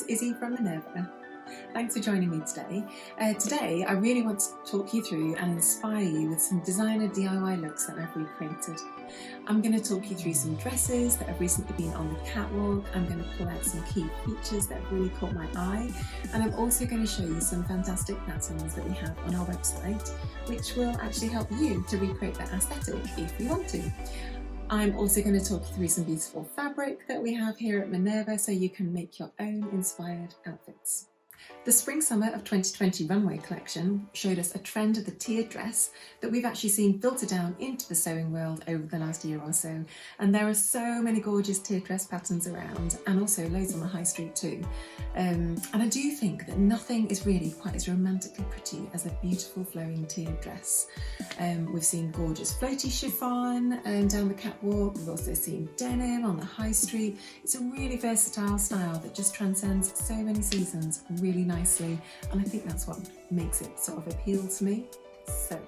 Izzy from Minerva. Thanks for joining me today. Today I really want to talk you through and inspire you with some designer DIY looks that I've recreated. I'm going to talk you through some dresses that have recently been on the catwalk. I'm going to pull out some key features that have really caught my eye, and I'm also going to show you some fantastic patterns that we have on our website which will actually help you to recreate that aesthetic if you want to. I'm also going to talk you through some beautiful fabric that we have here at Minerva so you can make your own inspired outfits. The Spring-Summer of 2020 runway collection showed us a trend of the tiered dress that we've actually seen filter down into the sewing world over the last year or so, and there are so many gorgeous tiered dress patterns around, and also loads on the high street too. And I do think that nothing is really quite as romantically pretty as a beautiful flowing tiered dress. We've seen gorgeous floaty chiffon down the catwalk. We've also seen denim on the high street. It's a really versatile style that just transcends so many seasons really nicely, and I think that's what makes it sort of appeal to me. So,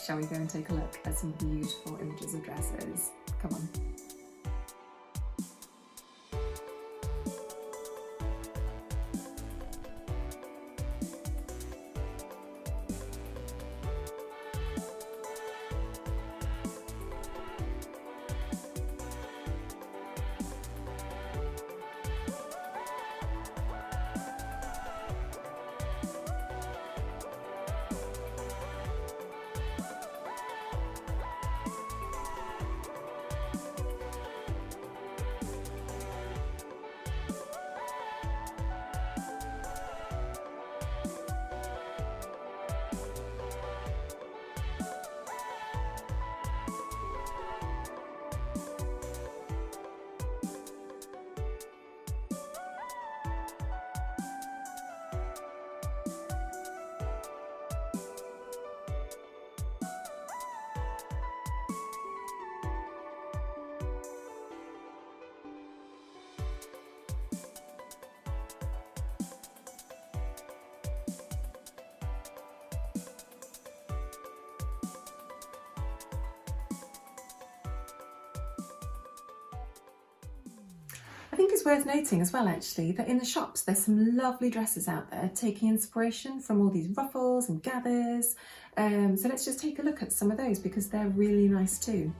shall we go and take a look at some beautiful images of dresses? Come on. I think it's worth noting as well actually that in the shops there's some lovely dresses out there taking inspiration from all these ruffles and gathers, so let's just take a look at some of those because they're really nice too.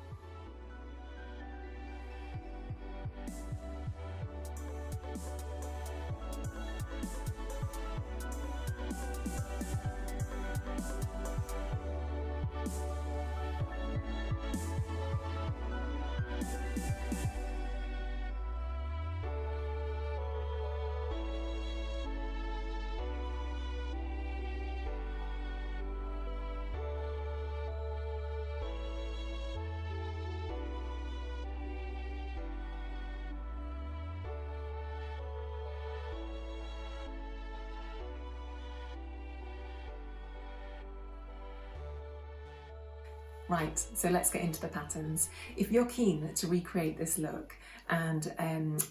Right, so let's get into the patterns. If you're keen to recreate this look and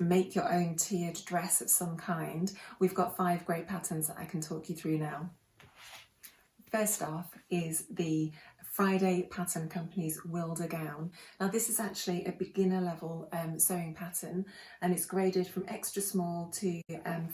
make your own tiered dress of some kind, we've got 5 great patterns that I can talk you through now. First off is the Friday Pattern Company's Wilder Gown. Now this is actually a beginner level sewing pattern, and it's graded from extra small to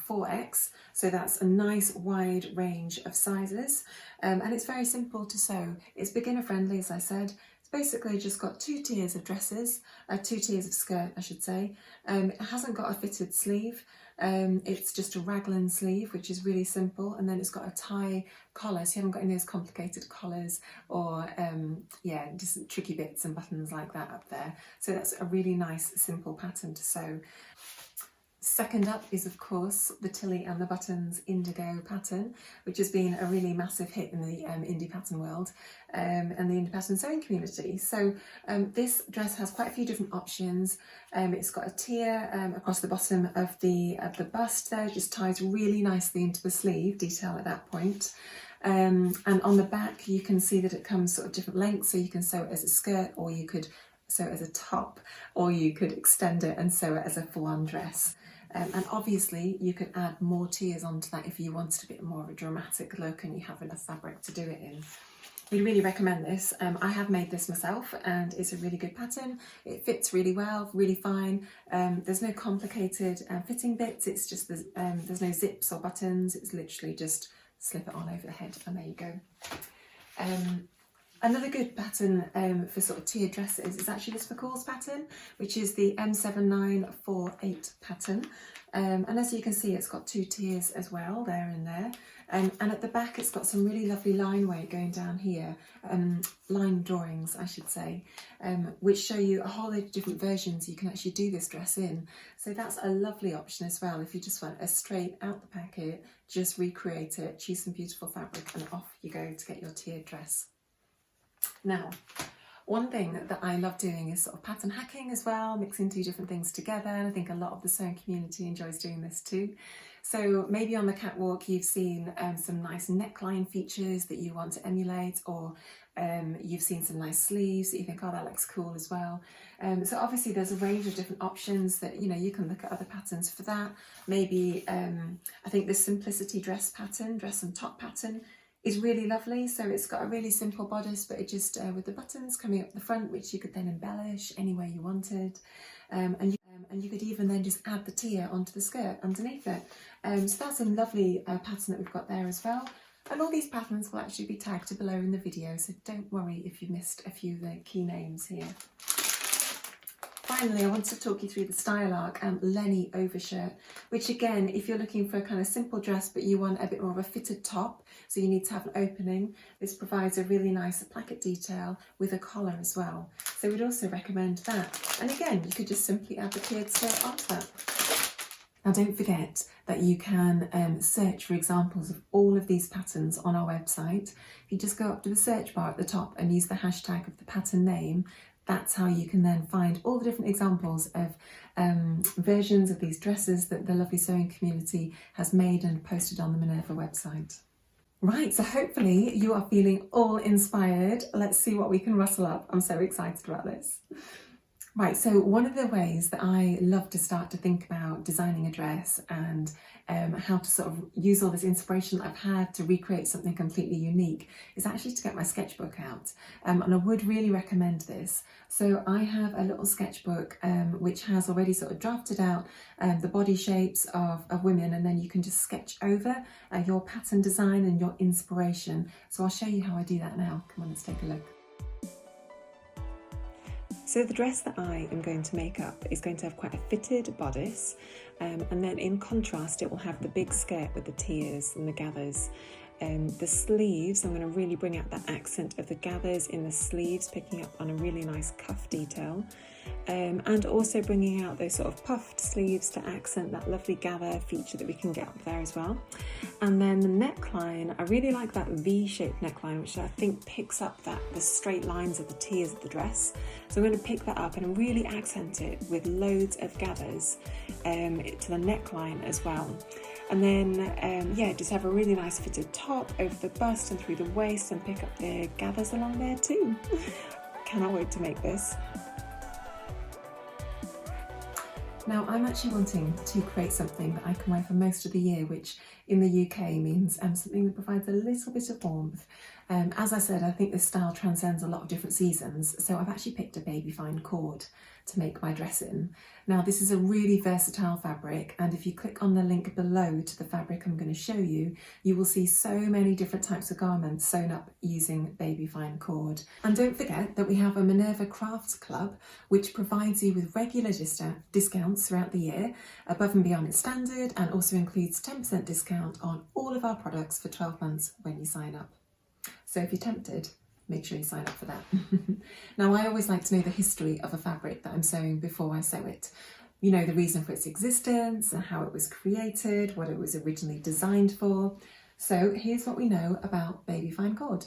4X, so that's a nice wide range of sizes, and it's very simple to sew. It's beginner friendly, as I said. It's basically just got 2 tiers of dresses, 2 tiers of skirt I should say. It hasn't got a fitted sleeve. It's just a raglan sleeve, which is really simple, and then it's got a tie collar, so you haven't got any of those complicated collars or yeah, just tricky bits and buttons like that up there. So that's a really nice simple pattern to sew. Second up is of course the Tilly and the Buttons Indigo pattern, which has been a really massive hit in the indie pattern world and the indie pattern sewing community. So this dress has quite a few different options. It's got a tier across the bottom of the bust there, just ties really nicely into the sleeve detail at that point. And on the back you can see that it comes sort of different lengths, so you can sew it as a skirt, or you could sew it as a top, or you could extend it and sew it as a full-on dress. And obviously you could add more tiers onto that if you wanted a bit more of a dramatic look and you have enough fabric to do it in. We really recommend this. I have made this myself and it's a really good pattern. It fits really well, really fine. There's no complicated fitting bits. It's just there's no zips or buttons. It's literally just slip it on over the head and there you go. Another good pattern for sort of tiered dresses is actually this Core's pattern, which is the M7948 pattern. And as you can see, it's got 2 tiers as well, there and there. And at the back, it's got some really lovely line weight going down here, line drawings, I should say, which show you a whole load of different versions you can actually do this dress in. So that's a lovely option as well. If you just want a straight out the packet, just recreate it, choose some beautiful fabric and off you go to get your tiered dress. Now, one thing that I love doing is sort of pattern hacking as well, mixing 2 different things together, and I think a lot of the sewing community enjoys doing this too. So maybe on the catwalk you've seen some nice neckline features that you want to emulate, or you've seen some nice sleeves that you think, oh, that looks cool as well. So obviously there's a range of different options that, you know, you can look at other patterns for that. Maybe I think this simplicity dress pattern, dress and top pattern, is really lovely. So it's got a really simple bodice, but it just with the buttons coming up the front, which you could then embellish any way you wanted, and you could even then just add the tier onto the skirt underneath it. So that's a lovely pattern that we've got there as well. And all these patterns will actually be tagged below in the video, so don't worry if you missed a few of the key names here. Finally, I want to talk you through the Style Arc Lenny overshirt, which again, if you're looking for a kind of simple dress but you want a bit more of a fitted top, so you need to have an opening, this provides a really nice placket detail with a collar as well. So we'd also recommend that. And again, you could just simply add the tiered skirt onto that. Now don't forget that you can search for examples of all of these patterns on our website. If you just go up to the search bar at the top and use the hashtag of the pattern name, that's how you can then find all the different examples of versions of these dresses that the lovely sewing community has made and posted on the Minerva website. Right, so hopefully you are feeling all inspired. Let's see what we can rustle up. I'm so excited about this. Right, so one of the ways that I love to start to think about designing a dress and how to sort of use all this inspiration that I've had to recreate something completely unique is actually to get my sketchbook out. And I would really recommend this. So I have a little sketchbook which has already sort of drafted out the body shapes of women, and then you can just sketch over your pattern design and your inspiration. So I'll show you how I do that now. Come on, let's take a look. So the dress that I am going to make up is going to have quite a fitted bodice, and then in contrast it will have the big skirt with the tiers and the gathers. The sleeves, I'm going to really bring out that accent of the gathers in the sleeves, picking up on a really nice cuff detail, and also bringing out those sort of puffed sleeves to accent that lovely gather feature that we can get up there as well. And then the neckline, I really like that V-shaped neckline, which I think picks up the straight lines of the tiers of the dress. So I'm going to pick that up and really accent it with loads of gathers to the neckline as well. And then, yeah, just have a really nice fitted top over the bust and through the waist, and pick up the gathers along there too. Cannot wait to make this. Now, I'm actually wanting to create something that I can wear for most of the year, which in the UK means something that provides a little bit of warmth. As I said, I think this style transcends a lot of different seasons, so I've actually picked a baby fine cord to make my dress in. Now, this is a really versatile fabric, and if you click on the link below to the fabric I'm going to show you, you will see so many different types of garments sewn up using baby fine cord. And don't forget that we have a Minerva Crafts Club, which provides you with regular discounts throughout the year, above and beyond its standard, and also includes 10% discount on all of our products for 12 months when you sign up. So if you're tempted, make sure you sign up for that. Now, I always like to know the history of a fabric that I'm sewing before I sew it. You know, the reason for its existence and how it was created, what it was originally designed for. So here's what we know about baby fine cord.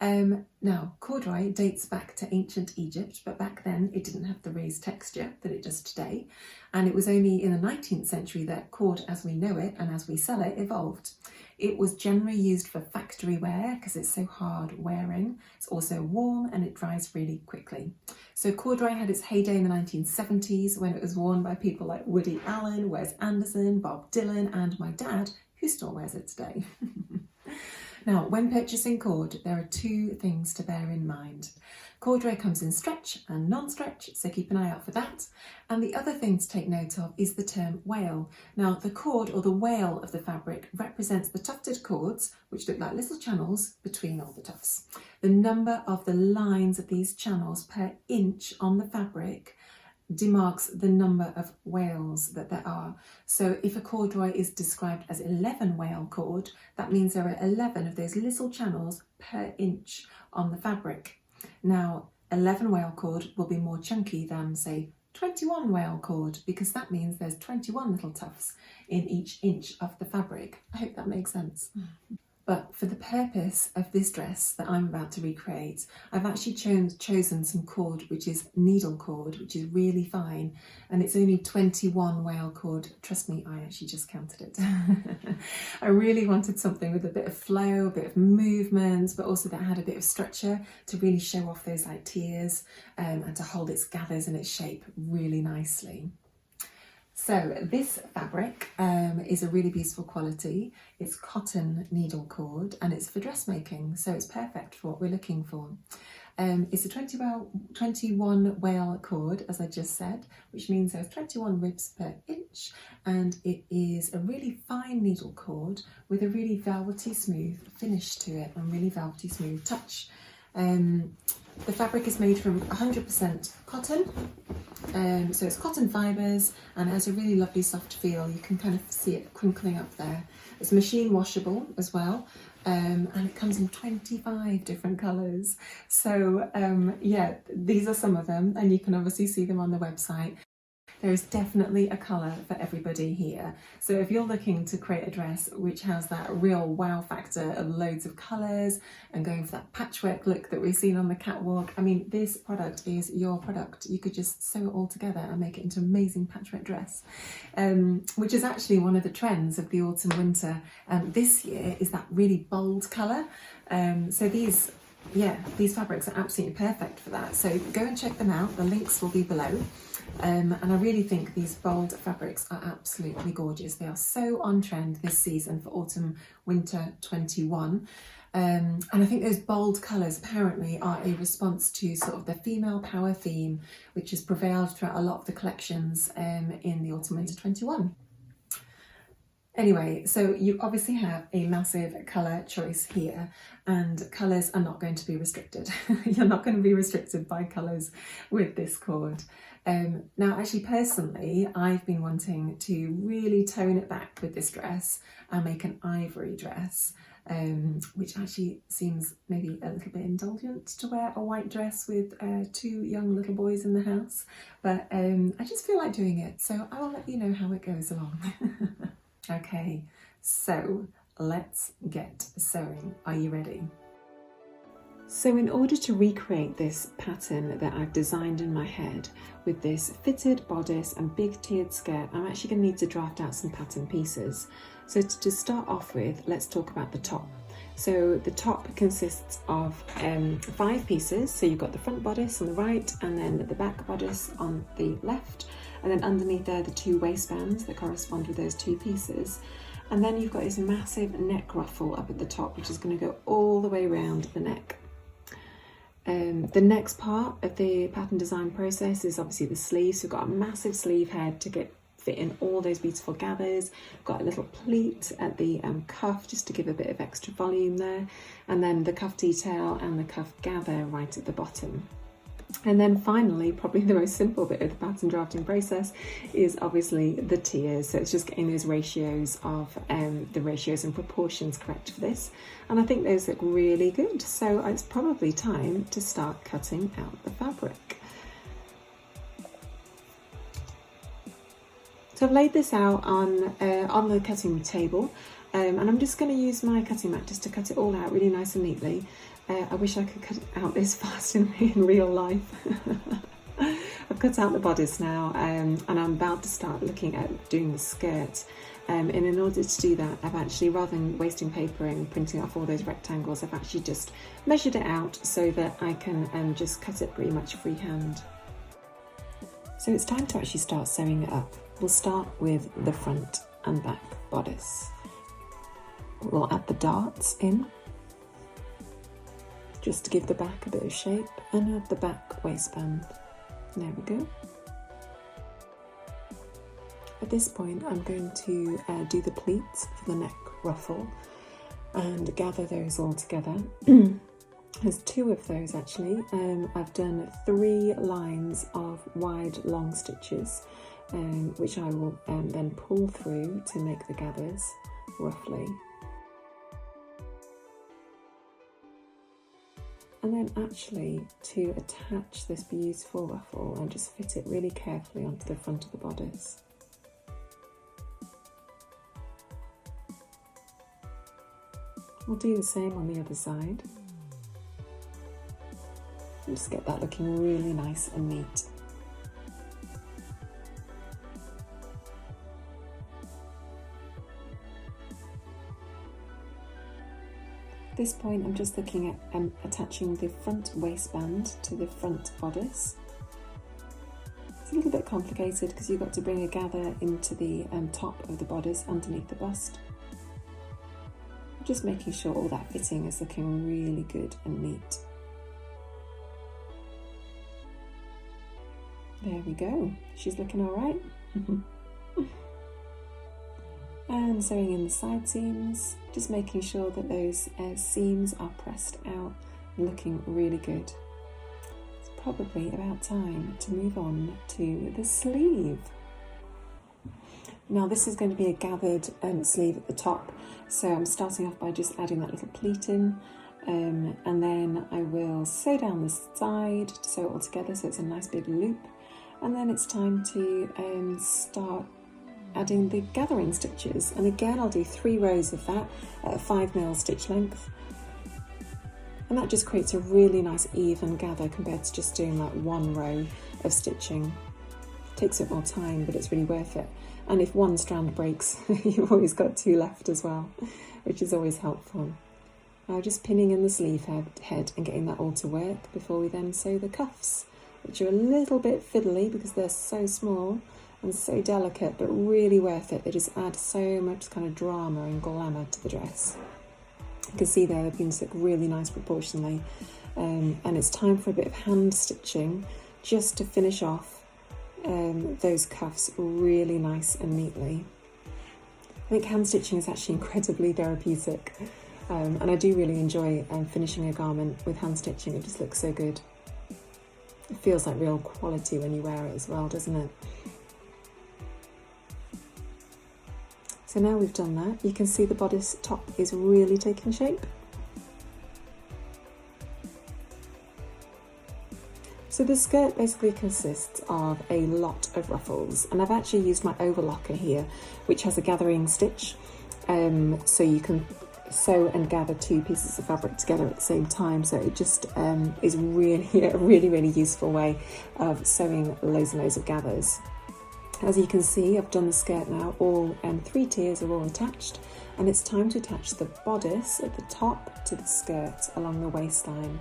Now, corduroy dates back to ancient Egypt, but back then it didn't have the raised texture that it does today. And it was only in the 19th century that cord as we know it and as we sell it evolved. It was generally used for factory wear because it's so hard wearing. It's also warm and it dries really quickly. So corduroy had its heyday in the 1970s when it was worn by people like Woody Allen, Wes Anderson, Bob Dylan, and my dad, who still wears it today. Now, when purchasing cord, there are two things to bear in mind. Corduroy comes in stretch and non-stretch, so keep an eye out for that. And the other thing to take note of is the term wale. Now, the cord or the wale of the fabric represents the tufted cords, which look like little channels between all the tufts. The number of the lines of these channels per inch on the fabric demarks the number of wales that there are. So if a corduroy is described as 11 wale cord, that means there are 11 of those little channels per inch on the fabric. Now, 11 wale cord will be more chunky than, say, 21 wale cord, because that means there's 21 little tufts in each inch of the fabric. I hope that makes sense. But for the purpose of this dress that I'm about to recreate, I've actually chosen some cord which is needle cord, which is really fine, and it's only 21 wale cord. Trust me, I actually just counted it. I really wanted something with a bit of flow, a bit of movement, but also that had a bit of structure to really show off those like tiers and to hold its gathers and its shape really nicely. So this fabric is a really beautiful quality. It's cotton needle cord and it's for dressmaking, so it's perfect for what we're looking for. It's a 21 wale cord, as I just said, which means there's 21 ribs per inch, and it is a really fine needle cord with a really velvety smooth finish to it and really velvety smooth touch. The fabric is made from 100% cotton, so it's cotton fibres and it has a really lovely soft feel. You can kind of see it crinkling up there. It's machine washable as well, and it comes in 25 different colours. So yeah, these are some of them, and you can obviously see them on the website. There is definitely a colour for everybody here. So if you're looking to create a dress which has that real wow factor of loads of colours and going for that patchwork look that we've seen on the catwalk, I mean, this product is your product. You could just sew it all together and make it into an amazing patchwork dress, which is actually one of the trends of the autumn winter this year, is that really bold colour. So these fabrics are absolutely perfect for that. So go and check them out. The links will be below. And I really think these bold fabrics are absolutely gorgeous. They are so on trend this season for autumn winter 21. And I think those bold colours apparently are a response to sort of the female power theme, which has prevailed throughout a lot of the collections in the autumn winter 21. Anyway, so you obviously have a massive colour choice here, and colours are not going to be restricted. You're not going to be restricted by colours with this cord. Now, actually, personally, I've been wanting to really tone it back with this dress and make an ivory dress, which actually seems maybe a little bit indulgent to wear a white dress with two young little boys in the house. But I just feel like doing it, so I will let you know how it goes along. Okay, so let's get sewing. Are you ready? So in order to recreate this pattern that I've designed in my head with this fitted bodice and big tiered skirt, I'm actually going to need to draft out some pattern pieces. So to start off with, let's talk about the top. So the top consists of 5 pieces. So you've got the front bodice on the right, and then the back bodice on the left, and then underneath there the 2 waistbands that correspond with those 2 pieces. And then you've got this massive neck ruffle up at the top, which is going to go all the way around the neck. The next part of the pattern design process is obviously the sleeves. So we've got a massive sleeve head to fit in all those beautiful gathers. We've got a little pleat at the cuff just to give a bit of extra volume there, and then the cuff detail and the cuff gather right at the bottom. And then finally, probably the most simple bit of the pattern drafting process is obviously the tiers. So it's just getting those ratios of the ratios and proportions correct for this. And I think those look really good. So it's probably time to start cutting out the fabric. So I've laid this out on the cutting table, and I'm just going to use my cutting mat just to cut it all out really nice and neatly. I wish I could cut it out this fast in real life. I've cut out the bodice now, and I'm about to start looking at doing the skirt. And in order to do that, I've actually, rather than wasting paper and printing off all those rectangles, I've actually just measured it out so that I can just cut it pretty much freehand. So it's time to actually start sewing it up. We'll start with the front and back bodice. We'll add the darts in just to give the back a bit of shape, and add the back waistband. There we go. At this point I'm going to do the pleats for the neck ruffle and gather those all together. There's 2 of those actually. I've done 3 lines of wide long stitches, which I will then pull through to make the gathers roughly. And then actually to attach this beautiful ruffle and just fit it really carefully onto the front of the bodice. We'll do the same on the other side. And just get that looking really nice and neat. At this point I'm just looking at attaching the front waistband to the front bodice. It's a little bit complicated because you've got to bring a gather into the top of the bodice underneath the bust. Just making sure all that fitting is looking really good and neat. There we go, she's looking all right. And sewing in the side seams, just making sure that those seams are pressed out, looking really good. It's probably about time to move on to the sleeve. Now this is going to be a gathered sleeve at the top, so I'm starting off by just adding that little pleat in, and then I will sew down the side to sew it all together so it's a nice big loop, and then it's time to start adding the gathering stitches, and again I'll do 3 rows of that at a 5mm stitch length, and that just creates a really nice even gather compared to just doing like 1 row of stitching. It takes a bit more time, but it's really worth it. And if one strand breaks, you've always got 2 left as well, which is always helpful. Now just pinning in the sleeve head and getting that all to work before we then sew the cuffs, which are a little bit fiddly because they're so small and so delicate, but really worth it. They just add so much kind of drama and glamour to the dress. You can see there, they've been stuck really nice proportionally. And it's time for a bit of hand stitching just to finish off those cuffs really nice and neatly. I think hand stitching is actually incredibly therapeutic, and I do really enjoy finishing a garment with hand stitching. It just looks so good. It feels like real quality when you wear it as well, doesn't it? So now we've done that, you can see the bodice top is really taking shape. So the skirt basically consists of a lot of ruffles, and I've actually used my overlocker here, which has a gathering stitch, so you can sew and gather 2 pieces of fabric together at the same time. So it just is really a really useful way of sewing loads and loads of gathers. As you can see, I've done the skirt now, all 3 tiers are all attached, and it's time to attach the bodice at the top to the skirt along the waistline.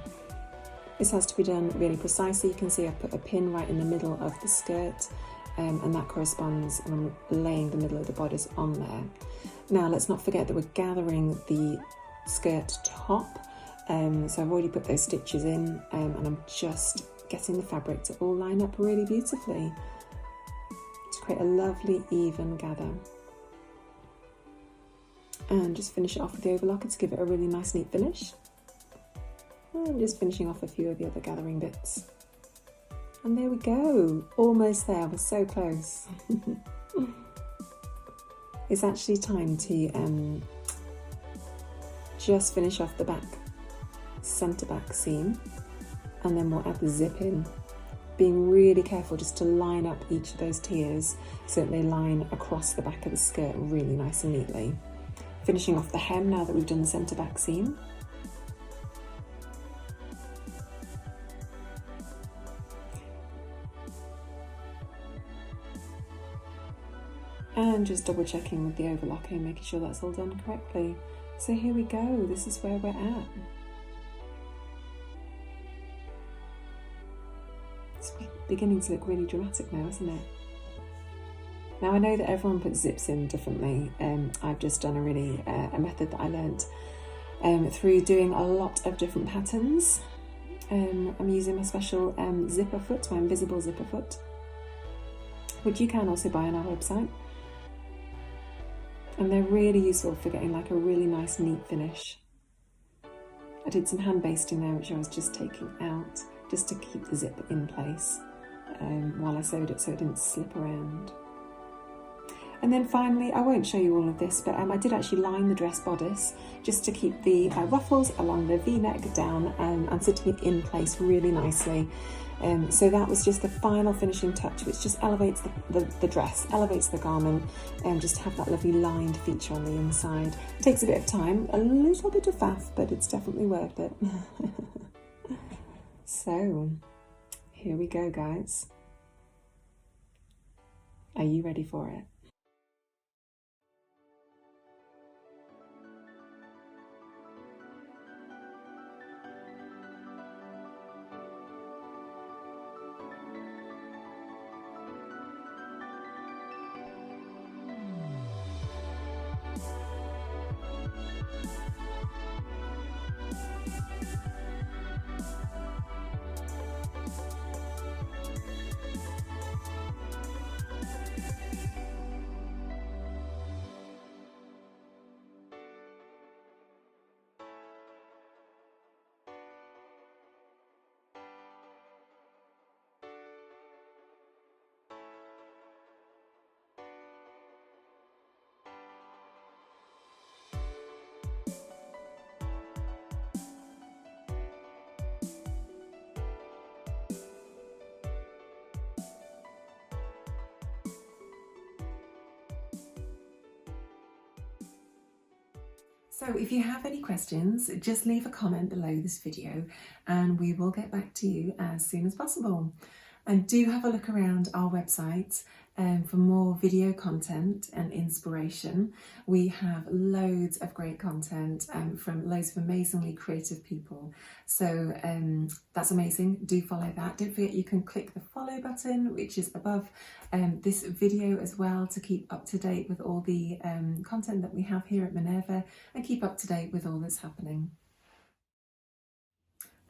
This has to be done really precisely. You can see I've put a pin right in the middle of the skirt, and that corresponds, and I'm laying the middle of the bodice on there. Now let's not forget that we're gathering the skirt top, so I've already put those stitches in, and I'm just getting the fabric to all line up really beautifully to create a lovely even gather. And just finish it off with the overlocker to give it a really nice neat finish. And just finishing off a few of the other gathering bits. And there we go, almost there, we're so close. It's actually time to just finish off the back, centre back seam, and then we'll add the zip in, being really careful just to line up each of those tiers so that they line across the back of the skirt really nice and neatly. Finishing off the hem now that we've done the centre back seam. And just double checking with the overlocker and making sure that's all done correctly. So here we go, this is where we're at. It's beginning to look really dramatic now, isn't it? Now I know that everyone puts zips in differently. I've just done a method that I learnt through doing a lot of different patterns. I'm using my special zipper foot, my invisible zipper foot, which you can also buy on our website. And they're really useful for getting like a really nice neat finish. I did some hand basting there, which I was just taking out, just to keep the zip in place while I sewed it so it didn't slip around. And then finally, I won't show you all of this, but I did actually line the dress bodice just to keep the ruffles along the V-neck down and sitting it in place really nicely. So that was just the final finishing touch, which just elevates the dress, elevates the garment, and just have that lovely lined feature on the inside. It takes a bit of time, a little bit of faff, but it's definitely worth it. So, here we go, guys. Are you ready for it? So if you have any questions, just leave a comment below this video and we will get back to you as soon as possible. And do have a look around our website for more video content and inspiration. We have loads of great content from loads of amazingly creative people. So that's amazing. Do follow that. Don't forget you can click the follow button, which is above this video as well, to keep up to date with all the content that we have here at Minerva and keep up to date with all that's happening.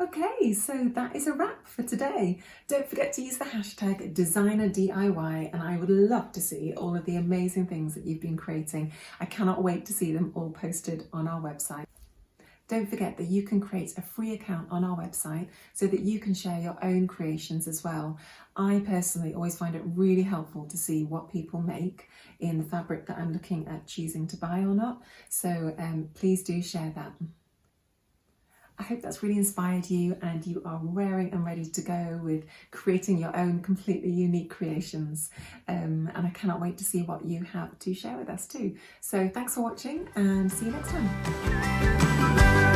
Okay, so that is a wrap for today. Don't forget to use the hashtag DesignerDIY and I would love to see all of the amazing things that you've been creating. I cannot wait to see them all posted on our website. Don't forget that you can create a free account on our website so that you can share your own creations as well. I personally always find it really helpful to see what people make in the fabric that I'm looking at choosing to buy or not. So please do share that. I hope that's really inspired you and you are raring and ready to go with creating your own completely unique creations. And I cannot wait to see what you have to share with us too. So thanks for watching and see you next time.